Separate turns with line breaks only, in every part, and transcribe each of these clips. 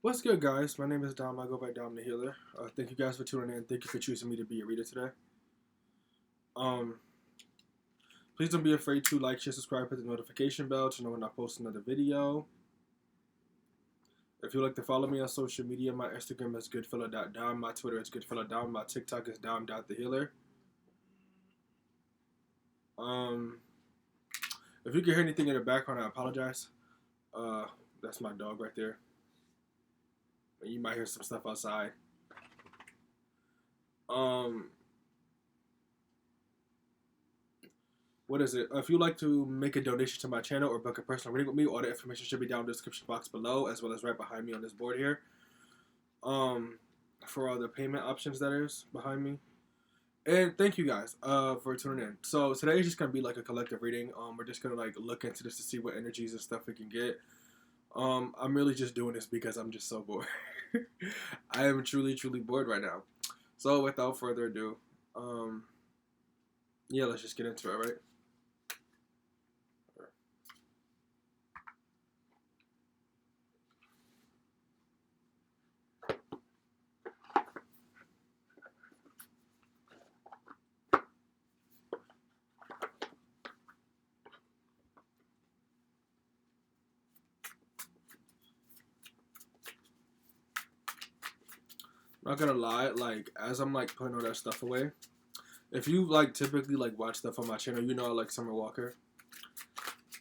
What's good, guys? My name is Dom. I go by Dom the Healer. Thank you guys for tuning in. Thank you for choosing me to be a reader today. Um, Please don't be afraid to like, share, subscribe, hit the notification bell to know when I post another video. If you'd like to follow me on social media, my Instagram is goodfelladom, my Twitter is goodfelladom, my TikTok is dom.thehealer. If you can hear anything in the background, I apologize. That's my dog right there. You might hear some stuff outside. What is it? If you'd like to make a donation to my channel or book a personal reading with me, all the information should be down in the description box below, as well as right behind me on this board here. For all the payment options that is behind me. And thank you guys for tuning in. So today is just gonna be like a collective reading. We're just gonna like look into this to see what energies and stuff we can get. I'm really just doing this because I'm just so bored. I am truly bored right now. So without further ado, yeah, let's just get into it, right? Not gonna lie, like as I'm like putting all that stuff away, if you like typically like watch stuff on my channel, you know I like Summer Walker,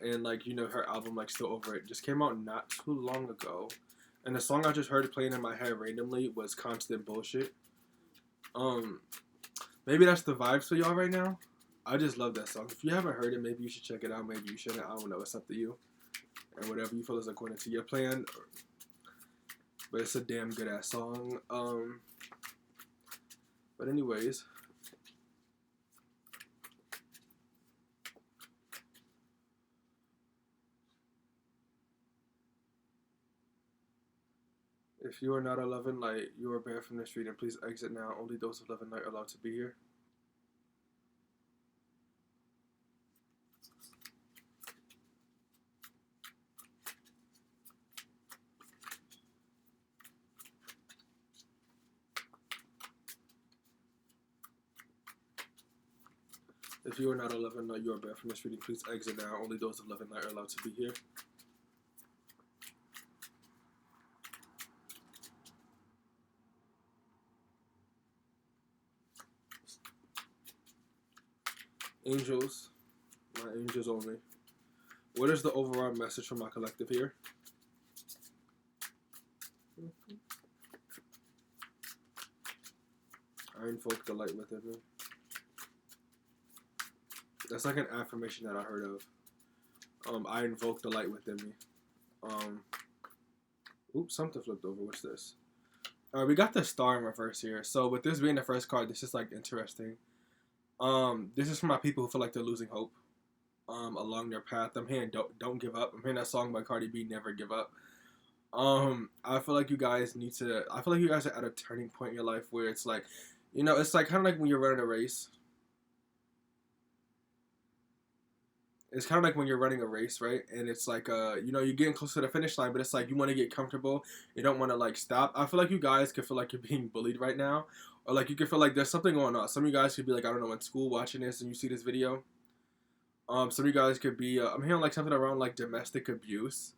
and like you know her album like Still Over It just came out not too long ago, and the song I just heard playing in my head randomly was Constant Bullshit. Maybe that's the vibes for y'all right now. I just love that song. If you haven't heard it, maybe you should check it out. Maybe you shouldn't. I don't know. It's up to you, and whatever you feel is according to your plan. But it's a damn good ass song. But anyways, if you are not a love and light, you are banned from the street, and please exit now. Only those of love and light are allowed to be here. If you are not a love and light, you are banned from the street, and please exit now. Only those of love and light are allowed to be here. Angels, my angels only. What is the overall message from my collective here? I invoke the light within me. That's like an affirmation that I heard of. I invoke the light within me. Oops, something flipped over. What's this? Alright, we got the star in reverse here. So with this being the first card, this is like interesting. This is for my people who feel like they're losing hope along their path. I'm hearing don't give up. I'm hearing that song by Cardi B, Never Give Up. I feel like you guys need to. I feel like you guys are at a turning point in your life where it's like, you know, it's like kind of like when you're running a race. It's kind of like when you're running a race, right? And it's like, you know, you're getting close to the finish line, but it's like you want to get comfortable. You don't want to like stop. I feel like you guys could feel like you're being bullied right now, or like you could feel like there's something going on. Some of you guys could be like, I don't know, in school watching this and you see this video. Some of you guys could be. I'm hearing like something around like domestic abuse.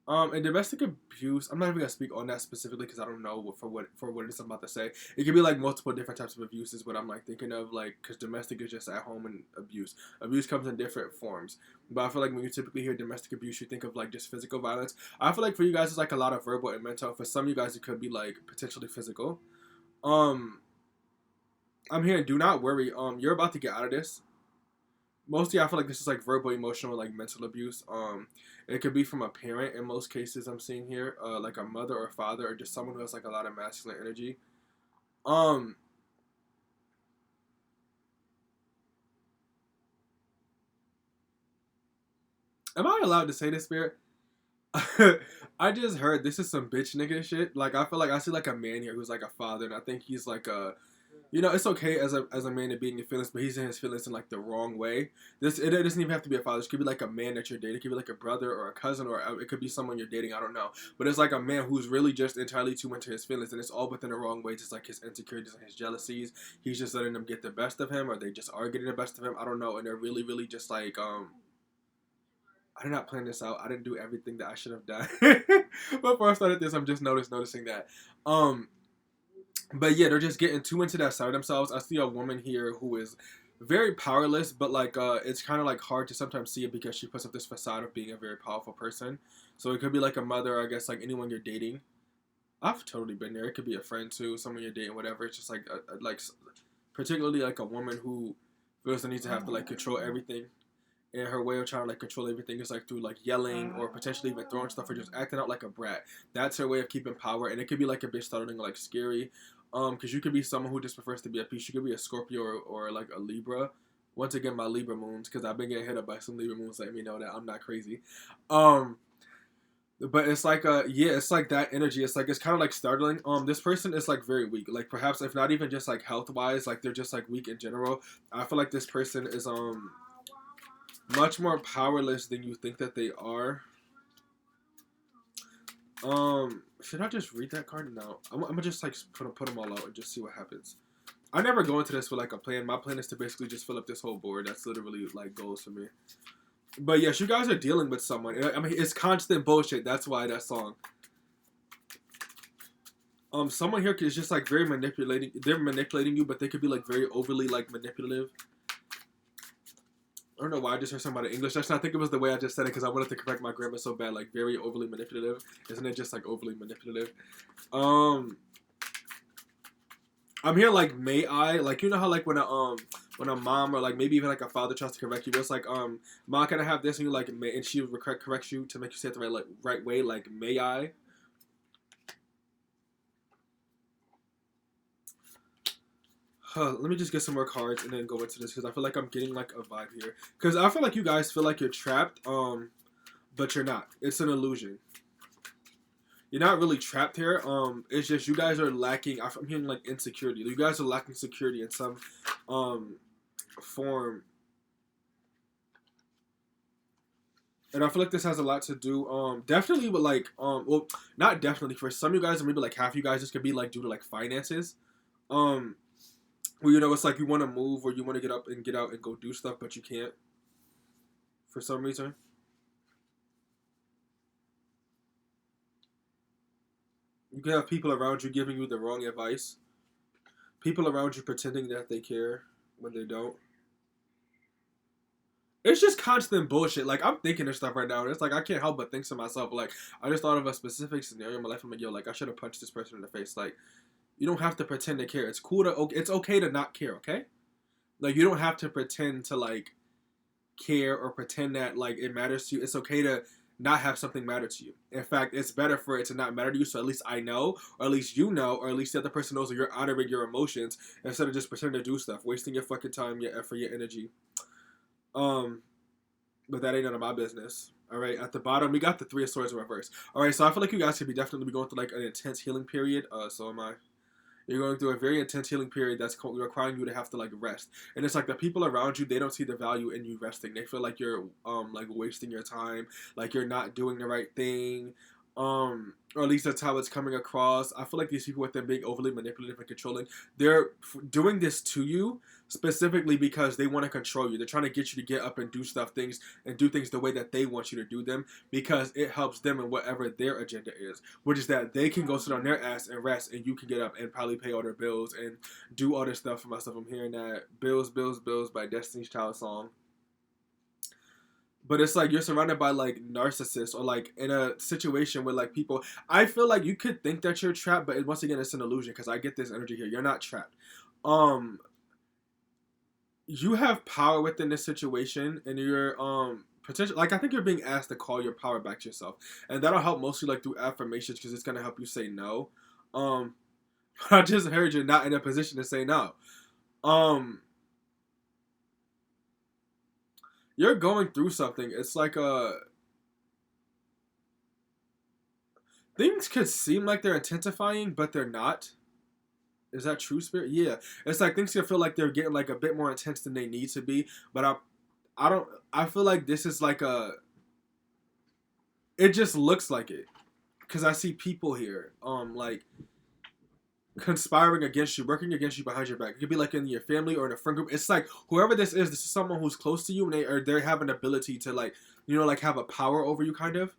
And domestic abuse, I'm not even gonna speak on that specifically because I don't know for what it is I'm about to say. It could be like multiple different types of abuse is what I'm like thinking of, like because domestic is just at home and abuse. Abuse comes in different forms, but I feel like when you typically hear domestic abuse, you think of like just physical violence. I feel like for you guys, it's like a lot of verbal and mental. For some of you guys, it could be like potentially physical. I'm hearing, do not worry. You're about to get out of this. Mostly I feel like this is like verbal, emotional, like mental abuse. It could be from a parent in most cases I'm seeing here, like a mother or father, or just someone who has like a lot of masculine energy. Am I allowed to say this, Spirit? I just heard this is some bitch nigga shit. Like I feel like I see like a man here who's like a father, and I think he's like a you know, it's okay as a man to be in your feelings, but he's in his feelings in like the wrong way. It doesn't even have to be a father. It could be like a man that you're dating. It could be like a brother or a cousin, or it could be someone you're dating. I don't know, but it's like a man who's really just entirely too into his feelings, and it's all within the wrong way. Just like his insecurities and his jealousies, he's just letting them get the best of him, or they just are getting the best of him. I don't know, and they're really, really just like I did not plan this out. I didn't do everything that I should have done. Before I started this, I'm just noticing that. But yeah, they're just getting too into that side of themselves. I see a woman here who is very powerless, but like it's kind of like hard to sometimes see it because she puts up this facade of being a very powerful person. So it could be like a mother, I guess, like anyone you're dating. I've totally been there. It could be a friend too, someone you're dating, whatever. It's just like like particularly like a woman who feels the need to have to like control everything. And her way of trying to like control everything is like through like yelling or potentially even throwing stuff or just acting out like a brat. That's her way of keeping power, and it could be like a bitch starting like scary. Because you could be someone who just prefers to be at peace. You could be a Scorpio or like a Libra. Once again, my Libra moons, because I've been getting hit up by some Libra moons letting me know that I'm not crazy. But it's like yeah, it's like that energy. It's like it's kind of like startling. This person is like very weak. Like perhaps if not even just like health wise, like they're just like weak in general. I feel like this person is much more powerless than you think that they are. Should I just read that card? No. I'm gonna just like put them all out and just see what happens. I never go into this with like a plan. My plan is to basically just fill up this whole board. That's literally like goals for me. But yes, you guys are dealing with someone. I mean, it's constant bullshit. That's why that song. Someone here is just like very manipulating. They're manipulating you, but they could be like very overly like manipulative. I don't know why I just heard something about English. I think it was the way I just said it because I wanted to correct my grammar so bad. Like very overly manipulative, isn't it? Just like overly manipulative. I'm here like may I like you know how like when a mom or like maybe even like a father tries to correct you, it's like mom, can I have this, and you like may, and she would correct you to make you say it the right way, like may I. Let me just get some more cards and then go into this because I feel like I'm getting like a vibe here. Because I feel like you guys feel like you're trapped, but you're not. It's an illusion. You're not really trapped here. It's just you guys are lacking. I'm hearing like insecurity. You guys are lacking security in some, form. And I feel like this has a lot to do, definitely with like, well, not definitely. For some of you guys, or maybe like half of you guys, this could be like due to like finances. Well, you know, it's like you want to move or you want to get up and get out and go do stuff, but you can't for some reason. You can have people around you giving you the wrong advice. People around you pretending that they care when they don't. It's just constant bullshit. Like, I'm thinking of stuff right now, and it's like, I can't help but think to myself, like, I just thought of a specific scenario in my life. I'm like, yo, like, I should have punched this person in the face. Like, you don't have to pretend to care. It's cool to, it's okay to not care, okay? Like, you don't have to pretend to, like, care or pretend that, like, it matters to you. It's okay to not have something matter to you. In fact, it's better for it to not matter to you, so at least I know, or at least you know, or at least the other person knows that you're honoring your emotions instead of just pretending to do stuff, wasting your fucking time, your effort, your energy. But that ain't none of my business. All right, at the bottom, we got the Three of Swords in reverse. All right, so I feel like you guys could be definitely going through, like, an intense healing period. So am I. You're going through a very intense healing period that's requiring you to have to like rest, and it's like the people around you, they don't see the value in you resting. They feel like you're like wasting your time, like you're not doing the right thing, or at least that's how it's coming across. I feel like these people with them being overly manipulative and controlling, they're doing this to you specifically because they want to control you. They're trying to get you to get up and do things the way that they want you to do them because it helps them in whatever their agenda is, which is that they can go sit on their ass and rest, and you can get up and probably pay all their bills and do all this stuff for myself. I'm hearing that Bills, Bills, Bills by Destiny's Child song. But it's like you're surrounded by like narcissists or like in a situation where like people, I feel like you could think that you're trapped, but once again it's an illusion because I get this energy here. You're not trapped. You have power within this situation, and you're potential, like I think you're being asked to call your power back to yourself, and that'll help mostly like through affirmations because it's gonna help you say no. I just heard you're not in a position to say no. You're going through something. It's like things could seem like they're intensifying, but they're not. Is that true, Spirit? Yeah. It's like things can feel like they're getting like a bit more intense than they need to be, but I don't. I feel like this is like a. It just looks like it because I see people here, like conspiring against you, working against you behind your back. It could be like in your family or in a friend group. It's like whoever this is someone who's close to you, and they have an ability to like like have a power over you, kind of.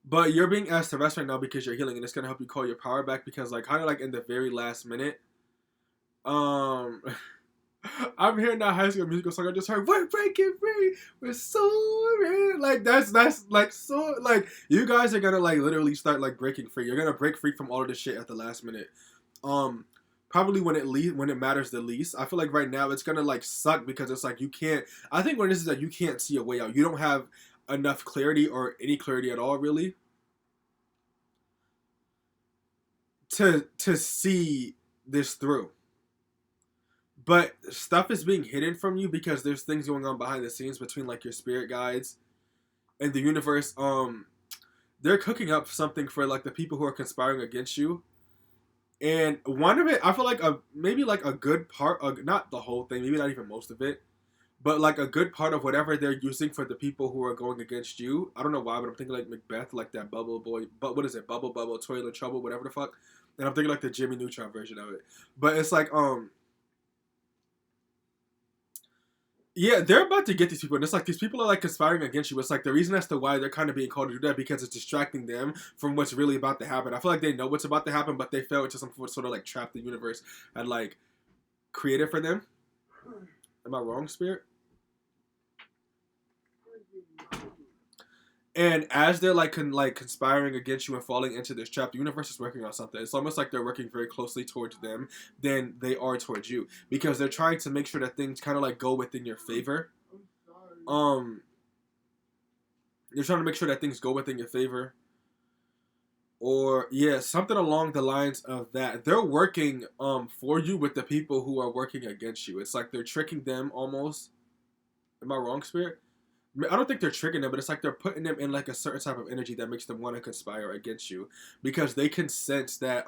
But you're being asked to rest right now because you're healing, and it's gonna help you call your power back because like kind of like in the very last minute. Um, I'm hearing that High School Musical song. I just heard, "We're breaking free, we're soaring." Like that's like so like you guys are gonna like literally start like breaking free. You're gonna break free from all of this shit at the last minute. Um, Probably when it matters the least. I feel like right now it's gonna like suck because it's like you can't. I think when this is that you can't see a way out. You don't have enough clarity or any clarity at all, really, to see this through. But stuff is being hidden from you because there's things going on behind the scenes between like your spirit guides and the universe. They're cooking up something for like the people who are conspiring against you. And one of it, I feel like maybe like a good part, not the whole thing, maybe not even most of it, but like a good part of whatever they're using for the people who are going against you. I don't know why, but I'm thinking like Macbeth, like that Bubble Boy, but what is it? Bubble, Toilet Trouble, whatever the fuck. And I'm thinking like the Jimmy Neutron version of it. But it's like yeah, they're about to get these people, and it's like these people are like conspiring against you. It's like the reason as to why they're kind of being called to do that because it's distracting them from what's really about to happen. I feel like they know what's about to happen, but they fell into some sort of like trap the universe had like created for them. Am I wrong, Spirit? And as they're like conspiring against you and falling into this trap, the universe is working on something. It's almost like they're working very closely towards them than they are towards you because they're trying to make sure that things kind of like go within your favor. Um, you're trying to make sure that things go within your favor, or yeah, something along the lines of that. They're working for you with the people who are working against you. It's like they're tricking them almost. Am I wrong, Spirit? I don't think they're tricking them, but it's like they're putting them in like a certain type of energy that makes them want to conspire against you because they can sense that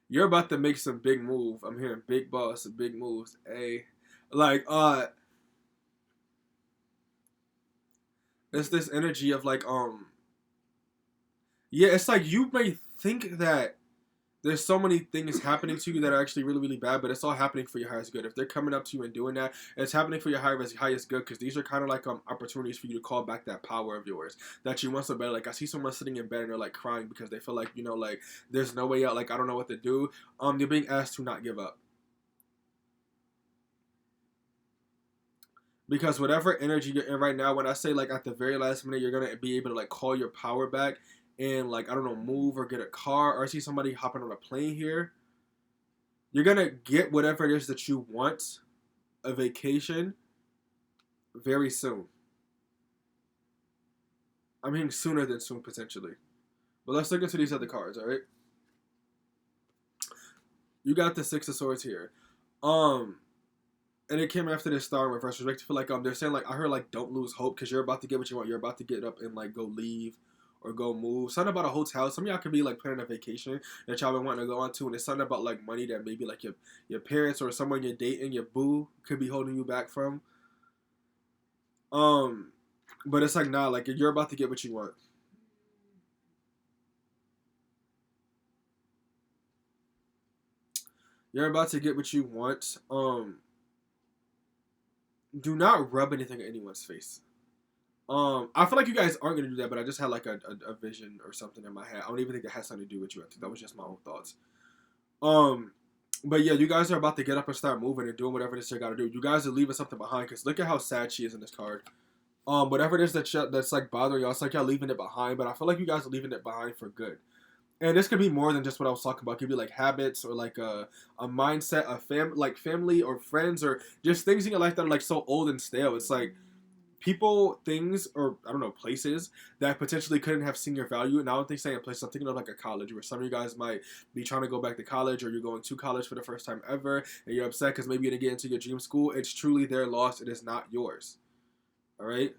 you're about to make some big move. I'm hearing big boss, big moves. Hey, like it's this energy of like yeah, it's like you may think that there's so many things happening to you that are actually really, really bad, but it's all happening for your highest good. If they're coming up to you and doing that, it's happening for your highest good because these are kind of like opportunities for you to call back that power of yours that you want so bad. Like I see someone sitting in bed and they're like crying because they feel like like there's no way out. Like I don't know what to do. You're being asked to not give up because whatever energy you're in right now, when I say like at the very last minute, you're gonna be able to like call your power back and like I don't know, move or get a car or I see somebody hopping on a plane here. You're gonna get whatever it is that you want, a vacation, very soon. I mean sooner than soon potentially. But let's look into these other cards, alright? You got the Six of Swords here. Um and it came after this star in reverse. I feel like they're saying like I heard like don't lose hope because you're about to get what you want. You're about to get up and like go leave or go move. Something about a hotel. Some of y'all could be like planning a vacation that y'all been wanting to go on to, and it's something about like money that maybe like your parents or someone you're dating, your boo, could be holding you back from. Um, but it's like nah, like you're about to get what you want. You're about to get what you want. Do not rub anything in anyone's face. I feel like you guys aren't gonna do that, but I just had like a vision or something in my head. I don't even think it has something to do with you. I think that was just my own thoughts. Um, but yeah, you guys are about to get up and start moving and doing whatever it is you gotta do. You guys are leaving something behind because look at how sad she is in this card. Whatever it is that's like bothering y'all, it's like y'all leaving it behind. But I feel like you guys are leaving it behind for good. And this could be more than just what I was talking about. It could be like habits or like a mindset, like family or friends or just things in your life that are like so old and stale. It's like people, things, or I don't know, places that potentially couldn't have seen your value. And I don't think saying places, I'm thinking of like a college where some of you guys might be trying to go back to college or you're going to college for the first time ever and you're upset because maybe you didn't get into your dream school. It's truly their loss. It is not yours. All right.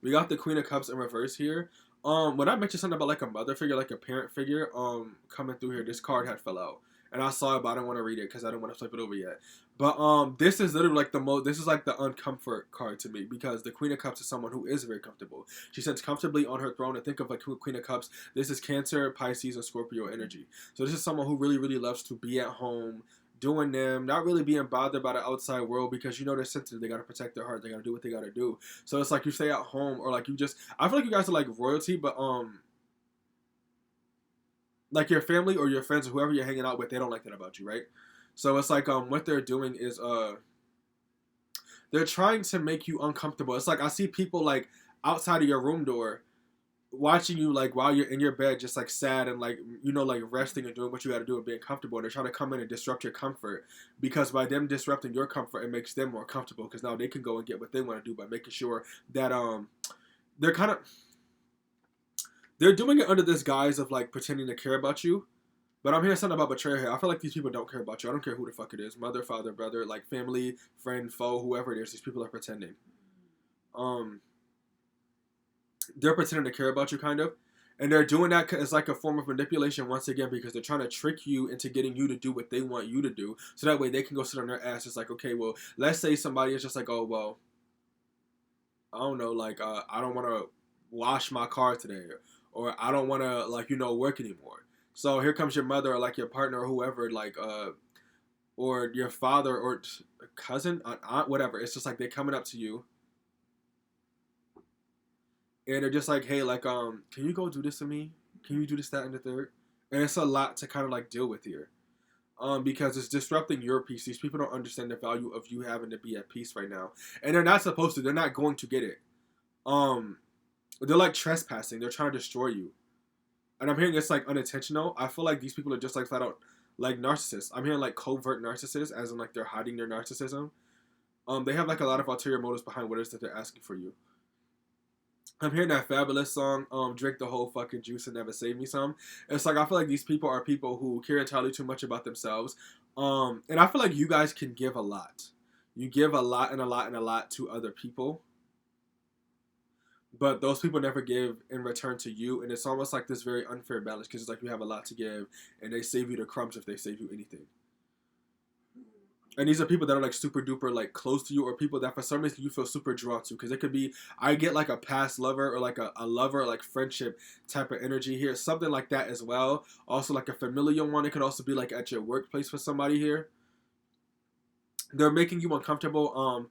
We got the Queen of Cups in reverse here. When I mentioned something about like a mother figure, like a parent figure, coming through here, this card had fell out, and I saw it, but I didn't want to read it because I didn't want to flip it over yet. But this is literally like the most. This is like the uncomfort card to me because the Queen of Cups is someone who is very comfortable. She sits comfortably on her throne, and think of like Queen of Cups. This is Cancer, Pisces, and Scorpio energy. So this is someone who really, really loves to be at home, doing them, not really being bothered by the outside world because you know they're sensitive. They gotta protect their heart. They gotta do what they gotta do. So it's like you stay at home or like you just. I feel like you guys are like royalty, but like your family or your friends or whoever you're hanging out with, they don't like that about you, right? So it's like what they're doing is they're trying to make you uncomfortable. It's like I see people like outside of your room door watching you like while you're in your bed just like sad and like you know like resting and doing what you got to do and being comfortable, and they're trying to come in and disrupt your comfort because by them disrupting your comfort it makes them more comfortable because now they can go and get what they want to do by making sure that they're kind of they're doing it under this guise of like pretending to care about you. But I'm hearing something about betrayal here. I feel like these people don't care about you. I don't care who the fuck it is. Mother, father, brother, like family, friend, foe, whoever it is. These people are pretending. Um, they're pretending to care about you, kind of. And they're doing that as like a form of manipulation once again because they're trying to trick you into getting you to do what they want you to do. So that way they can go sit on their ass. It's like, okay, well, let's say somebody is just like, oh, well, I don't know, like, I don't want to wash my car today. Or I don't want to, like, you know, work anymore. So here comes your mother or like your partner or whoever, like, or your father or cousin, aunt, whatever. It's just like they're coming up to you and they're just like, hey, like, can you go do this to me? Can you do this, that, and the third? And it's a lot to kind of like deal with here, because it's disrupting your peace. These people don't understand the value of you having to be at peace right now, and they're not supposed to. They're not going to get it. Um, they're like trespassing. They're trying to destroy you. And I'm hearing it's like unintentional. I feel like these people are just like flat out like narcissists. I'm hearing like covert narcissists, as in like they're hiding their narcissism. They have like a lot of ulterior motives behind what it is that they're asking for you. I'm hearing that fabulous song, "Drink the Whole Fucking Juice and Never Save Me Some." It's like I feel like these people are people who care entirely too much about themselves. And I feel like you guys can give a lot. You give a lot and a lot and a lot to other people. But those people never give in return to you, and it's almost like this very unfair balance because it's like you have a lot to give, and they save you the crumbs if they save you anything. And these are people that are like super duper like close to you, or people that for some reason you feel super drawn to, because it could be I get like a past lover or like a lover like friendship type of energy here, something like that as well. Also like a familial one. It could also be like at your workplace for somebody here. They're making you uncomfortable.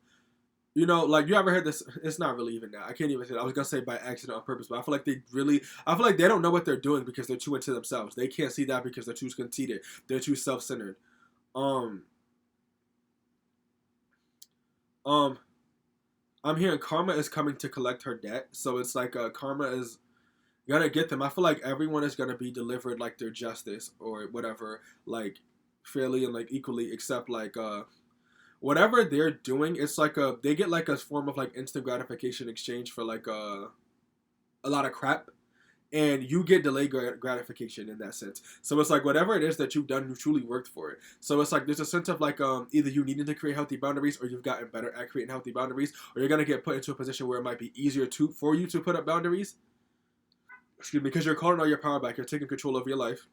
You know, like you ever heard this? It's not really even that. I can't even say that. I was gonna say by accident on purpose, but I feel like I feel like they don't know what they're doing because they're too into themselves. They can't see that because they're too conceited. They're too self-centered. Um, um, I'm hearing karma is coming to collect her debt, so it's like karma is gonna get them. I feel like everyone is gonna be delivered like their justice or whatever, like fairly and like equally, except like whatever they're doing, it's like they get like a form of like instant gratification exchange for like a lot of crap, and you get delayed gratification in that sense. So it's like whatever it is that you've done, you truly worked for it. So it's like there's a sense of like either you needing to create healthy boundaries, or you've gotten better at creating healthy boundaries, or you're gonna get put into a position where it might be easier for you to put up boundaries. Excuse me, because you're calling all your power back. You're taking control of your life,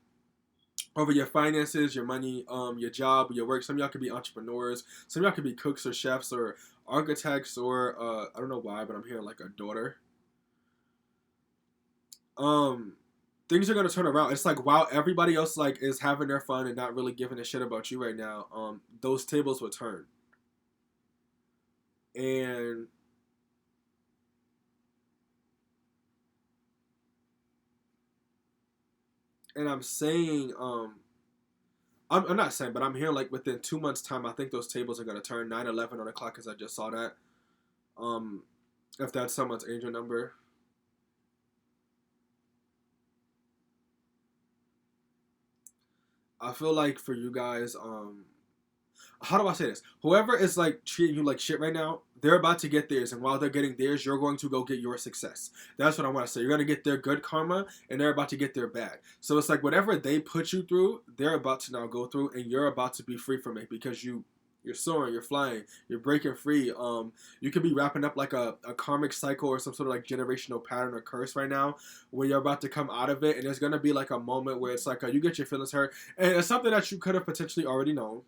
over your finances, your money, your job, your work. Some of y'all could be entrepreneurs. Some of y'all could be cooks or chefs or architects or I don't know why, but I'm hearing like a daughter. Um, Things are gonna turn around. It's like while everybody else like is having their fun and not really giving a shit about you right now, those tables will turn. And I'm saying I'm not saying, but I'm hearing like within 2 months time, I think those tables are gonna turn 9/11 on the clock, as I just saw that. Um, if that's someone's angel number. I feel like for you guys, how do I say this? Whoever is like treating you like shit right now, they're about to get theirs, and while they're getting theirs, you're going to go get your success. That's what I want to say. You're gonna get their good karma, and they're about to get their bad. So it's like whatever they put you through, they're about to now go through, and you're about to be free from it because You're soaring, you're flying, you're breaking free. You could be wrapping up like a karmic cycle or some sort of like generational pattern or curse right now, where you're about to come out of it, and there's gonna be like a moment where it's like you get your feelings hurt, and it's something that you could have potentially already known,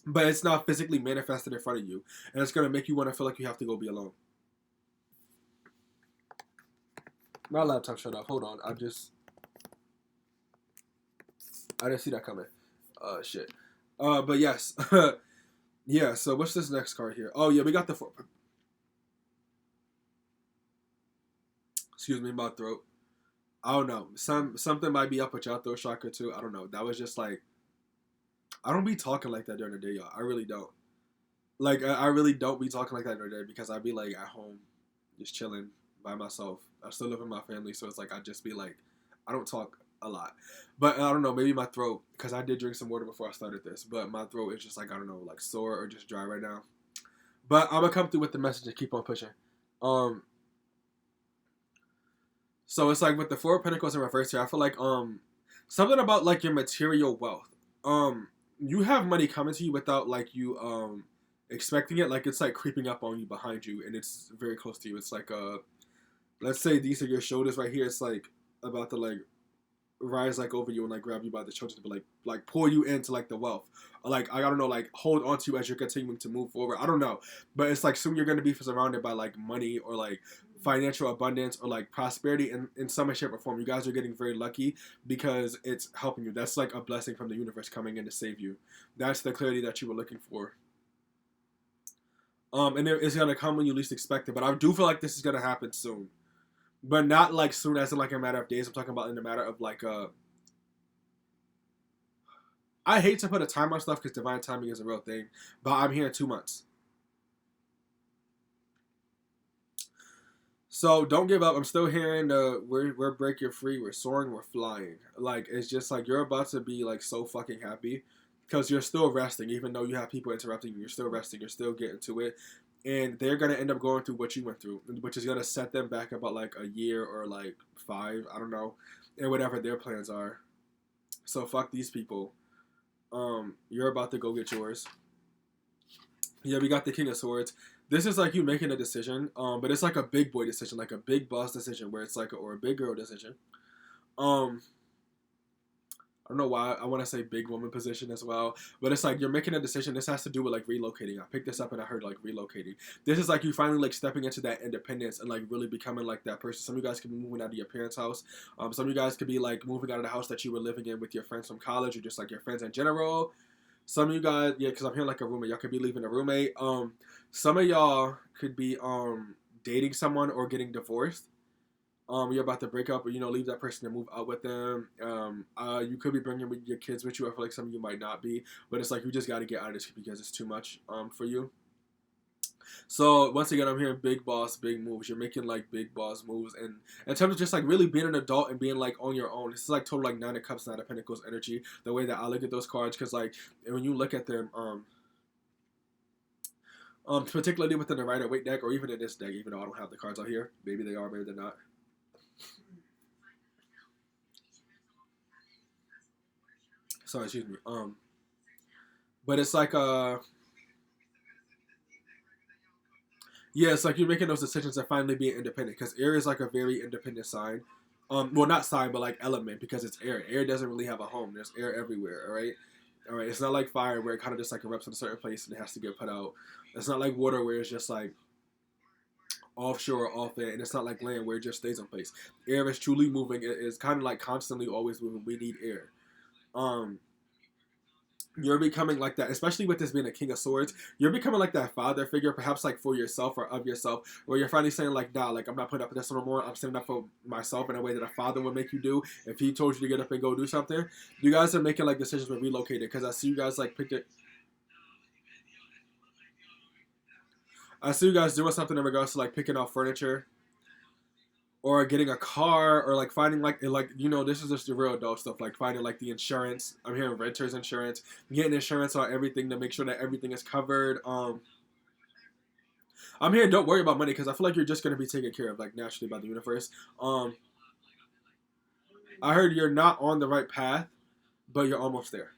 but it's not physically manifested in front of you, and it's gonna make you want to feel like you have to go be alone. My laptop shut off. Hold on, I didn't see that coming. Shit. But yes. Yeah, so what's this next card here? Oh, yeah, we got the four. Excuse me, my throat. I don't know. Something might be up with y'all throat chakra too. I don't know. That was just like, I don't be talking like that during the day, y'all. I really don't. Like, I really don't be talking like that during the day because I be like at home, just chilling by myself. I still live with my family, so it's like I just be like, I don't talk a lot. But I don't know, maybe my throat, because I did drink some water before I started this, but my throat is just like, I don't know, like sore or just dry right now. But I'm gonna come through with the message and keep on pushing. So it's like with the Four of Pentacles in reverse here, I feel like something about like your material wealth. You have money coming to you without like you expecting it. Like it's like creeping up on you behind you, and it's very close to you. It's like let's say these are your shoulders right here. It's like about to like rise like over you and like grab you by the shoulders, but like pull you into like the wealth, or like I don't know, like hold on to you as you're continuing to move forward. I don't know, but it's like soon you're gonna be surrounded by like money or like financial abundance or like prosperity in some way, shape, or form. You guys are getting very lucky because it's helping you. That's like a blessing from the universe coming in to save you. That's the clarity that you were looking for. And it's gonna come when you least expect it. But I do feel like this is gonna happen soon. But not like soon as in like a matter of days. I'm talking about in the matter of like I hate to put a time on stuff because divine timing is a real thing. But I'm here in 2 months. So don't give up. I'm still hearing we're breaking free, we're soaring, we're flying. Like it's just like you're about to be like so fucking happy because you're still resting, even though you have people interrupting you. You're still resting. You're still getting to it, and they're gonna end up going through what you went through, which is gonna set them back about like a year or like 5. I don't know, and whatever their plans are. So fuck these people. You're about to go get yours. Yeah, we got the King of Swords. This is like you making a decision, but it's like a big boy decision, like a big boss decision, where it's like or a big girl decision. I don't know why I want to say big woman position as well, but it's like you're making a decision. This has to do with like relocating. I picked this up and I heard like relocating. This is like you finally like stepping into that independence and like really becoming like that person. Some of you guys could be moving out of your parents' house. Some of you guys could be like moving out of the house that you were living in with your friends from college or just like your friends in general. Some of you guys, yeah, because I'm hearing like a roommate. Y'all could be leaving a roommate. Some of y'all could be dating someone or getting divorced. You're about to break up or leave that person and move out with them. You could be bringing your kids with you. I feel like some of you might not be, but it's like you just got to get out of this because it's too much for you. So once again, I'm hearing big boss, big moves. You're making like big boss moves, and in terms of just like really being an adult and being like on your own. This is like total like 9 of Cups, 9 of Pentacles energy. The way that I look at those cards, because like when you look at them, particularly within the Rider Waite deck or even in this deck, even though I don't have the cards out here, maybe they are, maybe they're not. Sorry, excuse me. But it's like yeah, it's like you're making those decisions and finally being independent because air is like a very independent sign. Well, not sign, but like element because it's air. Air doesn't really have a home. There's air everywhere. All right. All right. It's not like fire where it kind of just like erupts in a certain place and it has to get put out. It's not like water where it's just like offshore, off air, and it's not like land where it just stays in place. Air is truly moving. It is kind of like constantly always moving. We need air. You're becoming like that, especially with this being a King of Swords. You're becoming like that father figure, perhaps like for yourself or of yourself, where you're finally saying like, nah, like I'm not putting up with this no more. I'm standing up for myself in a way that a father would make you do if he told you to get up and go do something. You guys are making like decisions with relocating because I see you guys like picked it. I see you guys doing something in regards to like picking out furniture or getting a car or like finding like this is just the real adult stuff, like finding like the insurance. I'm hearing renters insurance, getting insurance on everything to make sure that everything is covered. I'm here, don't worry about money because I feel like you're just going to be taken care of like naturally by the universe. I heard you're not on the right path, but you're almost there.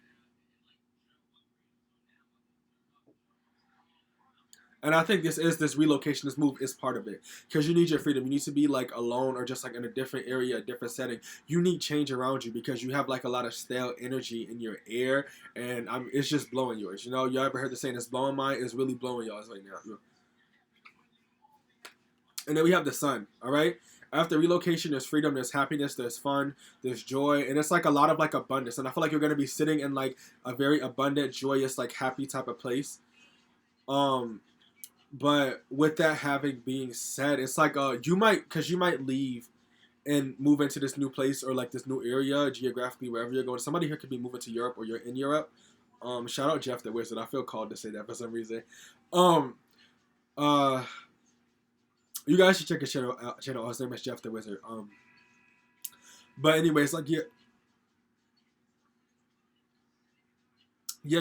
And I think this relocation, this move is part of it because you need your freedom. You need to be like alone or just like in a different area, a different setting. You need change around you because you have like a lot of stale energy in your air, and it's just blowing yours. You know, you ever heard the saying, "It's blowing mine"? It's really blowing yours right now. And then we have the sun. All right. After relocation, there's freedom, there's happiness, there's fun, there's joy, and it's like a lot of like abundance. And I feel like you're gonna be sitting in like a very abundant, joyous, like happy type of place. Um, But with that having being said, it's like you might leave and move into this new place or like this new area geographically wherever you're going. Somebody here could be moving to Europe or you're in Europe. Shout out Jeff the Wizard. I feel called to say that for some reason. Um, uh, you guys should check his channel out. His name is Jeff the Wizard. But anyways, like yeah,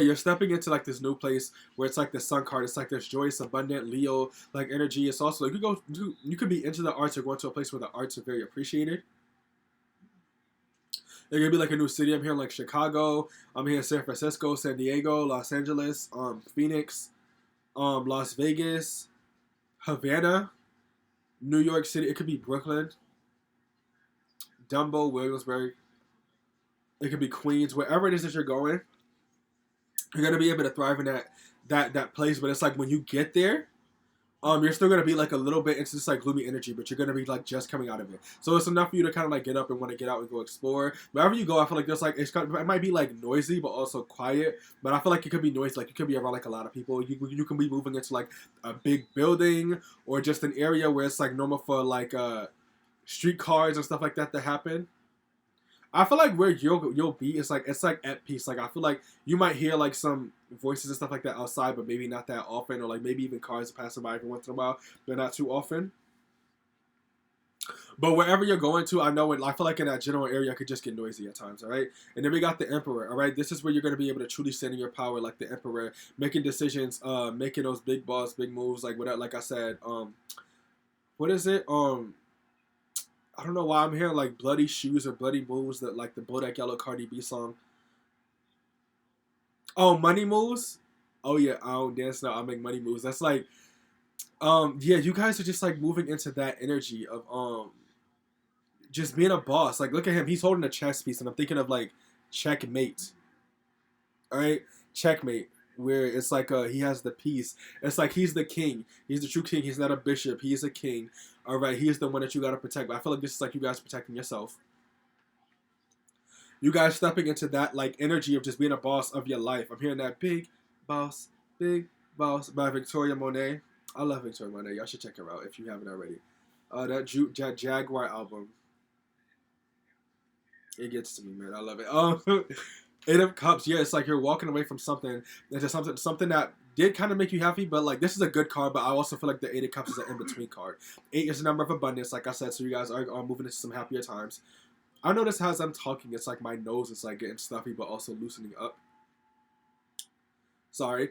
you're stepping into like this new place where it's like the sun card. It's like this joyous, abundant Leo like energy. It's also like you could be into the arts or going to a place where the arts are very appreciated. There could be like a new city. I'm here in like Chicago. I'm here in San Francisco, San Diego, Los Angeles, Phoenix, Las Vegas, Havana, New York City. It could be Brooklyn, Dumbo, Williamsburg. It could be Queens. Wherever it is that you're going, you're gonna be able to thrive in that place. But it's like when you get there, you're still gonna be like a little bit into this like gloomy energy, but you're gonna be like just coming out of it. So it's enough for you to kind of like get up and want to get out and go explore. Wherever you go, I feel like there's like it might be like noisy, but also quiet. But I feel like it could be noisy, like you could be around like a lot of people. You can be moving into like a big building or just an area where it's like normal for like street cars and stuff like that to happen. I feel like where you'll be is like it's like at peace. Like I feel like you might hear like some voices and stuff like that outside, but maybe not that often, or like maybe even cars passing by every once in a while, but not too often. But wherever you're going to, I feel like in that general area, it could just get noisy at times. All right, and then we got the Emperor. All right, this is where you're gonna be able to truly stand in your power, like the Emperor, making decisions, making those big balls, big moves, like whatever. Like I said, what is it? I don't know why I'm hearing like bloody shoes or bloody moves that like the Bodak Yellow Cardi B song. Oh, money moves. Oh yeah, I don't dance now. I make money moves. That's like, yeah, you guys are just like moving into that energy of just being a boss. Like, look at him. He's holding a chess piece, and I'm thinking of like checkmate. All right, checkmate. Where it's like he has the piece. It's like he's the king. He's the true king. He's not a bishop. He is a king. All right, he's the one that you gotta protect. But I feel like this is like you guys protecting yourself. You guys stepping into that like energy of just being a boss of your life. I'm hearing that boss, big boss by Victoria Monet. I love Victoria Monet. Y'all should check her out if you haven't already. That Jaguar album, it gets to me, man. I love it. Eight of Cups. Yeah, it's like you're walking away from something into something that did kind of make you happy, but like this is a good card. But I also feel like the Eight of Cups is an in between card. Eight is a number of abundance, like I said. So you guys are moving into some happier times. I notice as I'm talking, it's like my nose is like getting stuffy, but also loosening up. Sorry.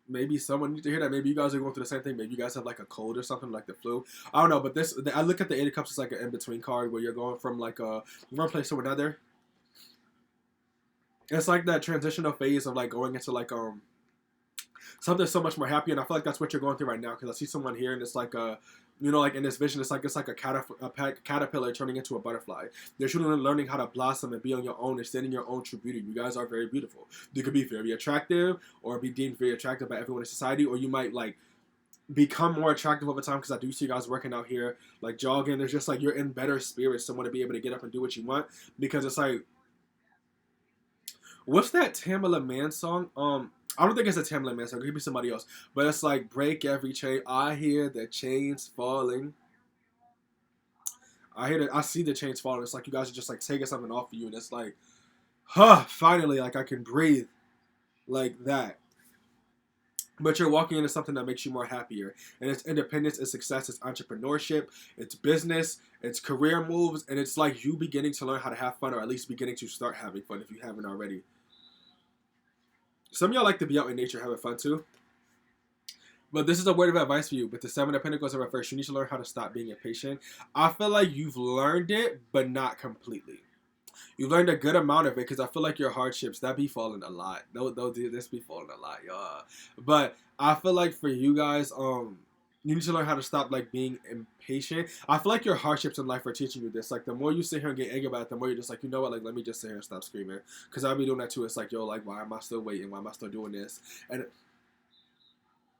Maybe someone needs to hear that. Maybe you guys are going through the same thing. Maybe you guys have like a cold or something, like the flu. I don't know, but I look at the Eight of Cups as like an in between card where you're going from like one place to another. It's like that transitional phase of like going into like something so much more happy, and I feel like that's what you're going through right now because I see someone here and it's like like in this vision, it's like a caterpillar turning into a butterfly. They're truly learning how to blossom and be on your own and stand in your own true beauty. You guys are very beautiful. You could be very attractive or be deemed very attractive by everyone in society, or you might like become more attractive over time because I do see you guys working out here, like jogging. There's just like you're in better spirits to want to be able to get up and do what you want because it's like, what's that Tamala Man song? I don't think it's a Tamala Man song. It could be somebody else. But it's like break every chain. I hear the chains falling. I see the chains falling. It's like you guys are just like taking something off of you, and it's like, finally, like I can breathe, like that. But you're walking into something that makes you more happier, and it's independence, it's success, it's entrepreneurship, it's business, it's career moves, and it's like you beginning to learn how to have fun, or at least beginning to start having fun if you haven't already. Some of y'all like to be out in nature having fun too. But this is a word of advice for you. With the Seven of Pentacles in reverse, you need to learn how to stop being impatient. I feel like you've learned it, but not completely. You learned a good amount of it because I feel like your hardships that be falling a lot. This be falling a lot, y'all. But I feel like for you guys, you need to learn how to stop like being impatient. I feel like your hardships in life are teaching you this. Like the more you sit here and get angry about it, the more you're just like, you know what, like let me just sit here and stop screaming. Because I'll be doing that too. It's like, yo, like why am I still waiting? Why am I still doing this? And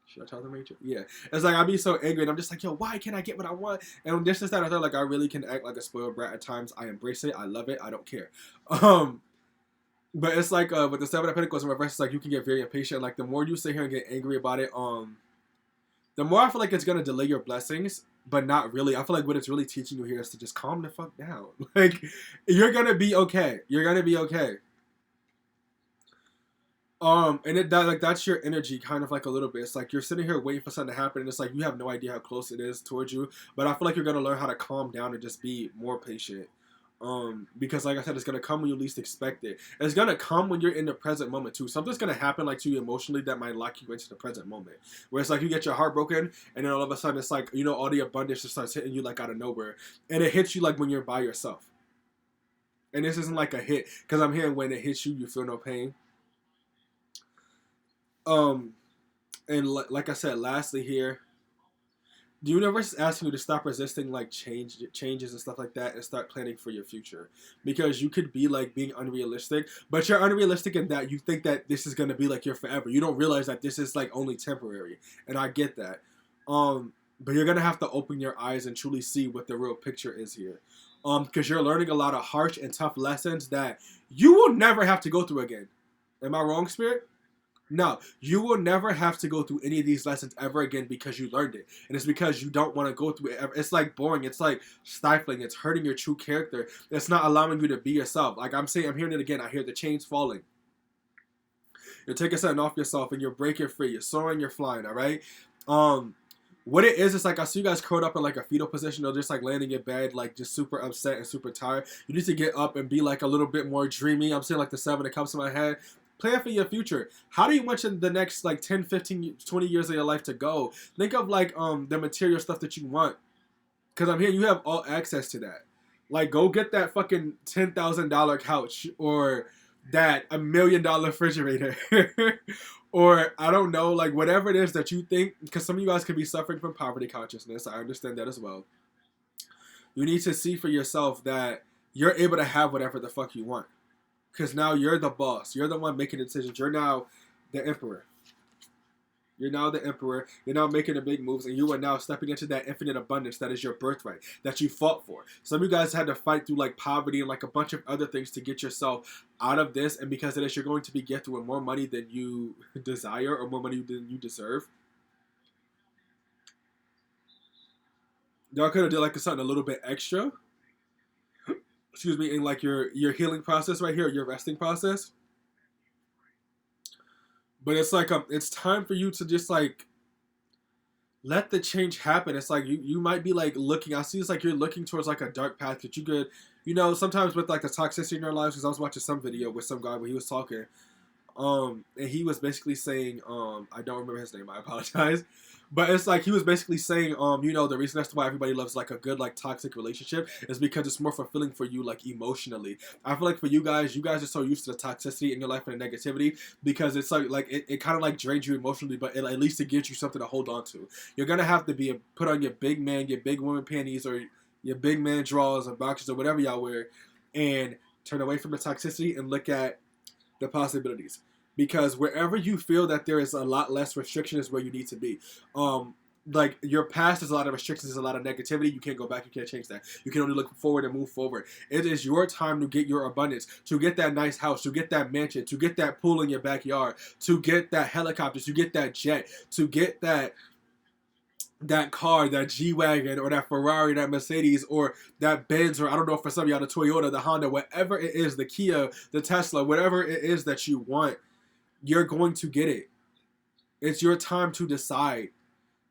should I tell them Rachel? Yeah. It's like I'll be so angry and I'm just like, yo, why can't I get what I want? And this is that I feel like I really can act like a spoiled brat at times. I embrace it. I love it. I don't care. But it's like with the Seven of Pentacles in reverse, it's like you can get very impatient. Like the more you sit here and get angry about it, the more I feel like it's gonna delay your blessings, but not really. I feel like what it's really teaching you here is to just calm the fuck down. Like you're gonna be okay. You're gonna be okay. And that's your energy, kind of like a little bit. It's like you're sitting here waiting for something to happen, and it's like you have no idea how close it is towards you. But I feel like you're gonna learn how to calm down and just be more patient. Because like I said, it's gonna come when you least expect it. It's gonna come when you're in the present moment too. Something's gonna happen like to you emotionally that might lock you into the present moment. Where it's like you get your heart broken, and then all of a sudden it's like, you know, all the abundance just starts hitting you like out of nowhere, and it hits you like when you're by yourself. And this isn't like a hit, because I'm hearing when it hits you, you feel no pain. Um, and like I said, lastly here, the universe is asking you to stop resisting like changes and stuff like that, and start planning for your future. Because you could be like being unrealistic, but you're unrealistic in that you think that this is gonna be like your forever. You don't realize that this is like only temporary, and I get that. But you're gonna have to open your eyes and truly see what the real picture is here. Because you're learning a lot of harsh and tough lessons that you will never have to go through again. Am I wrong, Spirit? No, you will never have to go through any of these lessons ever again because you learned it. And it's because you don't want to go through it ever. It's like boring. It's like stifling. It's hurting your true character. It's not allowing you to be yourself. Like I'm saying, I'm hearing it again. I hear the chains falling. You're taking something off yourself and you're breaking free. You're soaring, you're flying, all right? What it is like I see you guys curled up in like a fetal position or just like laying in bed, like just super upset and super tired. You need to get up and be like a little bit more dreamy. I'm saying like the Seven of Cups in my head. Plan for your future. How do you want the next like 10, 15, 20 years of your life to go? Think of like the material stuff that you want. Because I'm here, you have all access to that. Like go get that fucking $10,000 couch or that $1 million refrigerator. Or I don't know, like whatever it is that you think, because some of you guys could be suffering from poverty consciousness. I understand that as well. You need to see for yourself that you're able to have whatever the fuck you want. Because now you're the boss. You're the one making decisions. You're now the emperor. You're now the emperor. You're now making the big moves. And you are now stepping into that infinite abundance that is your birthright. That you fought for. Some of you guys had to fight through like poverty and like a bunch of other things to get yourself out of this. And because of this, you're going to be gifted with more money than you desire. Or more money than you deserve. Y'all could have did like something a little bit extra. Excuse me, in like your healing process right here, your resting process. But it's like it's time for you to just like let the change happen. It's like you might be like looking. I see it's like you're looking towards like a dark path that you could, you know, sometimes with like the toxicity in our lives. Because I was watching some video with some guy where he was talking, and he was basically saying, I don't remember his name. I apologize. But it's like he was basically saying, you know, the reason that's why everybody loves like a good like toxic relationship is because it's more fulfilling for you like emotionally. I feel like for you guys are so used to the toxicity in your life and the negativity because it's like it kind of like drains you emotionally, but at least it gives you something to hold on to. You're gonna have to put on your big man, your big woman panties or your big man drawers or boxers or whatever y'all wear, and turn away from the toxicity and look at the possibilities. Because wherever you feel that there is a lot less restriction is where you need to be. Like your past is a lot of restrictions, there's a lot of negativity. You can't go back, you can't change that. You can only look forward and move forward. It is your time to get your abundance, to get that nice house, to get that mansion, to get that pool in your backyard, to get that helicopter, to get that jet, to get that car, that G-Wagon, or that Ferrari, that Mercedes, or that Benz, or I don't know, for some of y'all, the Toyota, the Honda, whatever it is, the Kia, the Tesla, whatever it is that you want. You're going to get it. It's your time to decide.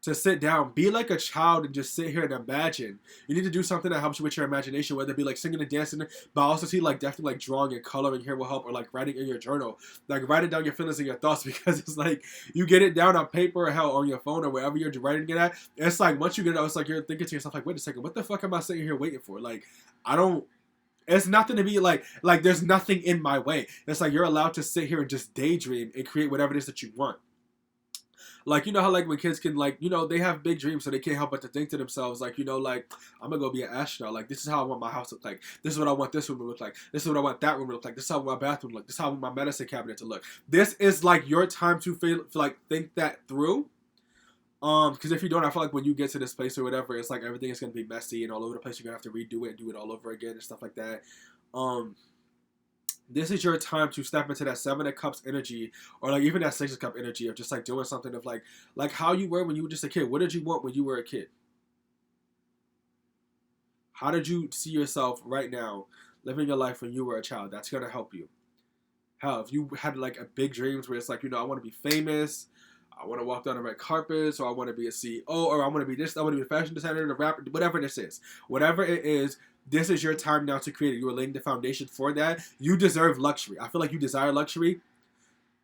To sit down. Be like a child and just sit here and imagine. You need to do something that helps you with your imagination, whether it be like singing and dancing, but also see like definitely like drawing and coloring here will help, or like writing in your journal. Like writing down your feelings and your thoughts, because it's like you get it down on paper or hell on your phone or wherever you're writing it at. It's like once you get it out, it's like you're thinking to yourself like, wait a second, what the fuck am I sitting here waiting for? Like, I don't It's nothing to be like there's nothing in my way. It's like you're allowed to sit here and just daydream and create whatever it is that you want. Like, you know how like when kids can like, you know, they have big dreams, so they can't help but to think to themselves like, you know, like I'm gonna go be an astronaut. Like this is how I want my house to look like. This is what I want this room to look like. This is what I want that room to look like. This is how I want my bathroom to look. This is how I want my medicine cabinet to look. This is like your time to feel like think that through. Because if you don't, I feel like when you get to this place or whatever, it's like everything is gonna be messy and all over the place. You're gonna have to redo it and do it all over again and stuff like that. Um, this is your time to step into that Seven of Cups energy, or like even that Six of Cup energy of just like doing something of like how you were when you were just a kid. What did you want when you were a kid? How did you see yourself right now living your life when you were a child? That's gonna help you. Hell, if you had like a big dreams where it's like, you know, I want to be famous, I want to walk down the red carpets, or I want to be a CEO, or I want to be this, I want to be a fashion designer, a rapper, whatever this is. Whatever it is, this is your time now to create it. You are laying the foundation for that. You deserve luxury. I feel like you desire luxury.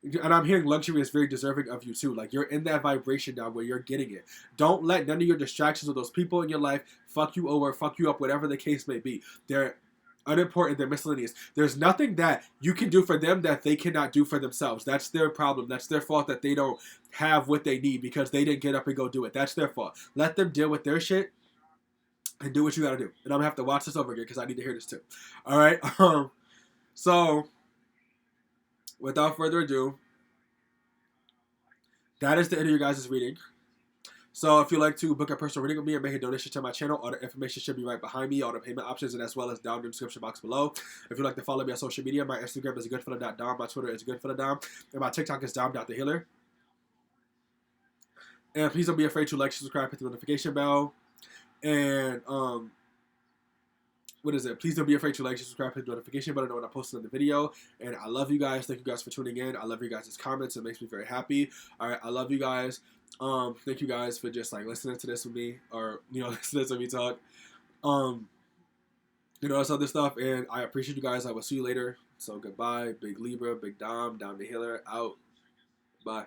And I'm hearing luxury is very deserving of you too. Like you're in that vibration now where you're getting it. Don't let none of your distractions or those people in your life fuck you over, fuck you up, whatever the case may be. They're unimportant, they're miscellaneous. There's nothing that you can do for them that they cannot do for themselves. That's their problem. That's their fault that they don't have what they need because they didn't get up and go do it. That's their fault. Let them deal with their shit and do what you gotta do. And I'm gonna have to watch this over again because I need to hear this too. All right. So without further ado, that is the end of your guys' reading. So if you'd like to book a personal reading with me or make a donation to my channel, all the information should be right behind me, all the payment options, and as well as down in the description box below. If you'd like to follow me on social media, my Instagram is goodfelladom, my Twitter is goodfelladom, and my TikTok is dom.thehealer. And please don't be afraid to like, subscribe, hit the notification bell, and what is it? Please don't be afraid to like, subscribe, hit the notification bell to know when I post another video. And I love you guys. Thank you guys for tuning in. I love you guys' comments. It makes me very happy. All right, I love you guys. Thank you guys for just like listening to this with me, or you know, listening to me talk. You know, this other stuff, and I appreciate you guys. I will see you later. So goodbye, Big Libra, Big Dom, Dom the Healer, out. Bye.